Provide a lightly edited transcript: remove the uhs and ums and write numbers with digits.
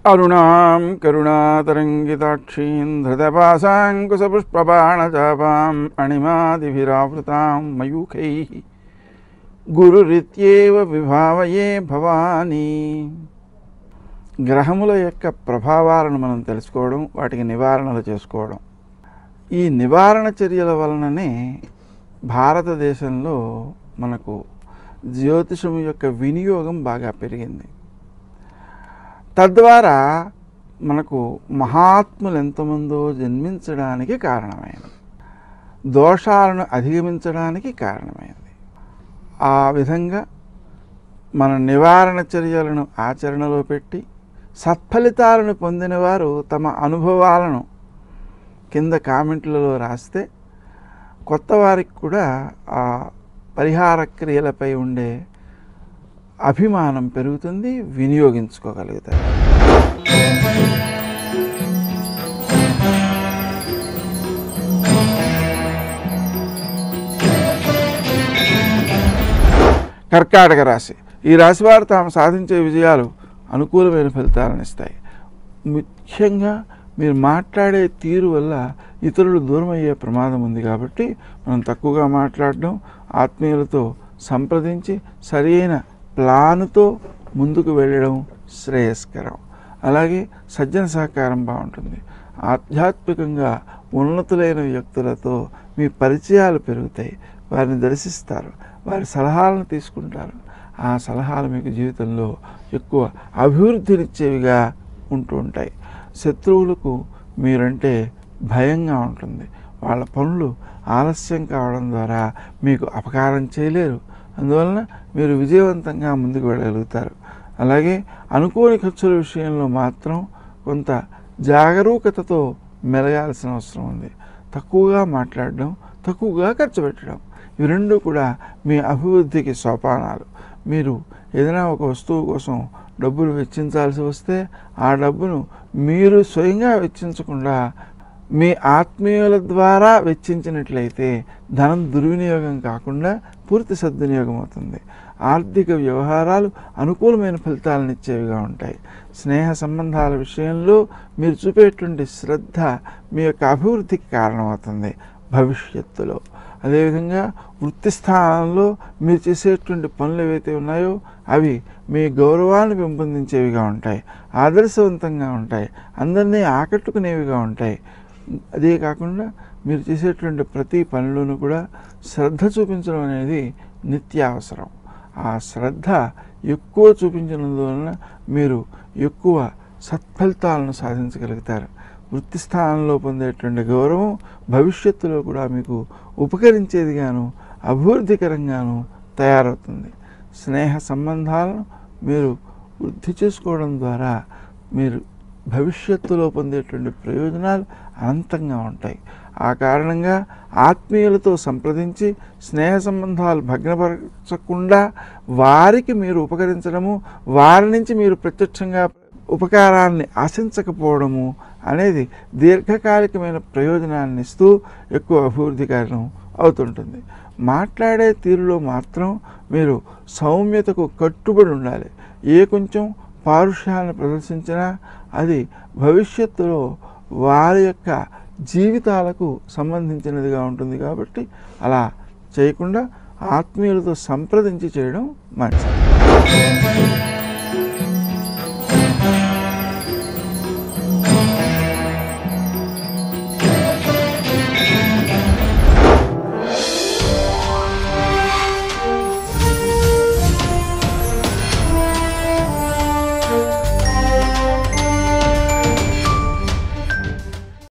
అరుణాం కరుణాతరంగితాక్షీం ధృతపాశాంకుశపుష్పబాణచాపాం అణిమాదిభిరావృతాం మయూఖైః గురురిత్యేవ విభావయే భవానీ. గ్రహముల యొక్క ప్రభావాలను మనం తెలుసుకోవడం, వాటికి నివారణలు చేసుకోవడం, ఈ నివారణ చర్యల వలననే భారతదేశంలో మనకు జ్యోతిషం యొక్క వినియోగం బాగా పెరిగింది. తద్వారా మనకు మహాత్ములు ఎంతమందో జన్మించడానికి కారణమైంది, దోషాలను అధిగమించడానికి కారణమైంది. ఆ విధంగా మన నివారణ చర్యలను ఆచరణలో పెట్టి సత్ఫలితాలను పొందిన వారు తమ అనుభవాలను కింద కామెంట్లలో రాస్తే కొత్త వారికి కూడా ఆ పరిహార క్రియలపై ఉండే అభిమానం పెరుగుతుంది, వినియోగించుకోగలుగుతారు. కర్కాటక రాశి. ఈ రాశి వారు తాము సాధించే విజయాలు అనుకూలమైన ఫలితాలను ఇస్తాయి. ముఖ్యంగా మీరు మాట్లాడే తీరు వల్ల ఇతరులు దూరం అయ్యే ప్రమాదం ఉంది కాబట్టి మనం తక్కువగా మాట్లాడడం, ఆత్మీయులతో సంప్రదించి సరైన ప్లానుతో ముందుకు వెళ్ళడం శ్రేయస్కరం. అలాగే సజ్జన సహకారం బాగుంటుంది. ఆధ్యాత్మికంగా ఉన్నతులైన వ్యక్తులతో మీ పరిచయాలు పెరుగుతాయి, వారిని దర్శిస్తారు, వారి సలహాలను తీసుకుంటారు. ఆ సలహాలు మీకు జీవితంలో ఎక్కువ అభివృద్ధినిచ్చేవిగా ఉంటూ ఉంటాయి. శత్రువులకు మీరంటే భయంగా ఉంటుంది. వాళ్ళ పనులు ఆలస్యం కావడం ద్వారా మీకు అపకారం చేయలేరు. అందువలన మీరు విజయవంతంగా ముందుకు వెళ్ళగలుగుతారు. అలాగే అనుకోని ఖర్చుల విషయంలో మాత్రం కొంత జాగరూకతతో మెలగాల్సిన అవసరం ఉంది. తక్కువగా మాట్లాడడం, తక్కువగా ఖర్చు పెట్టడం, ఇవి రెండు కూడా మీ అభివృద్ధికి సోపానాలు. మీరు ఏదైనా ఒక వస్తువు కోసం డబ్బులు వెచ్చించాల్సి వస్తే ఆ డబ్బును మీరు స్వయంగా వెచ్చించకుండా మీ ఆత్మీయుల ద్వారా వెచ్చించినట్లయితే ధనం దుర్వినియోగం కాకుండా పూర్తి సద్వినియోగం అవుతుంది. ఆర్థిక వ్యవహారాలు అనుకూలమైన ఫలితాలను ఇచ్చేవిగా ఉంటాయి. స్నేహ సంబంధాల విషయంలో మీరు చూపేటువంటి శ్రద్ధ మీ యొక్క అభివృద్ధికి కారణమవుతుంది భవిష్యత్తులో. అదేవిధంగా వృత్తి స్థానంలో మీరు చేసేటువంటి పనులు ఏవైతే ఉన్నాయో అవి మీ గౌరవాన్ని పెంపొందించేవిగా ఉంటాయి, ఆదర్శవంతంగా ఉంటాయి, అందరినీ ఆకట్టుకునేవిగా ఉంటాయి. అదే కాకుండా మీరు చేసేటువంటి ప్రతి పనిలోనూ కూడా శ్రద్ధ చూపించడం అనేది నిత్యావసరం. ఆ శ్రద్ధ ఎక్కువ చూపించినందువలన మీరు ఎక్కువ సత్ఫలితాలను సాధించగలుగుతారు. వృత్తి స్థానంలో పొందేటువంటి గౌరవం భవిష్యత్తులో కూడా మీకు ఉపకరించేదిగాను అభివృద్ధికరంగాను తయారవుతుంది. స్నేహ సంబంధాలను మీరు వృద్ధి చేసుకోవడం ద్వారా మీరు భవిష్యత్తులో పొందేటువంటి ప్రయోజనాలు అనంతంగా ఉంటాయి. ఆ కారణంగా ఆత్మీయులతో సంప్రదించి స్నేహ సంబంధాలు భగ్నపరచకుండా వారికి మీరు ఉపకరించడము, వారి నుంచి మీరు ప్రత్యక్షంగా ఉపకారాన్ని ఆశించకపోవడము అనేది దీర్ఘకాలికమైన ప్రయోజనాన్ని ఇస్తూ ఎక్కువ అభివృద్ధికరం అవుతుంటుంది. మాట్లాడే తీరులో మాత్రం మీరు సౌమ్యతకు కట్టుబడి ఉండాలి. ఏ కొంచెం పారుష్యాలను ప్రదర్శించినా అది భవిష్యత్తులో వారి యొక్క జీవితాలకు సంబంధించినదిగా ఉంటుంది. కాబట్టి అలా చేయకుండా ఆత్మీయులతో సంప్రదించి చేయడం మంచిది.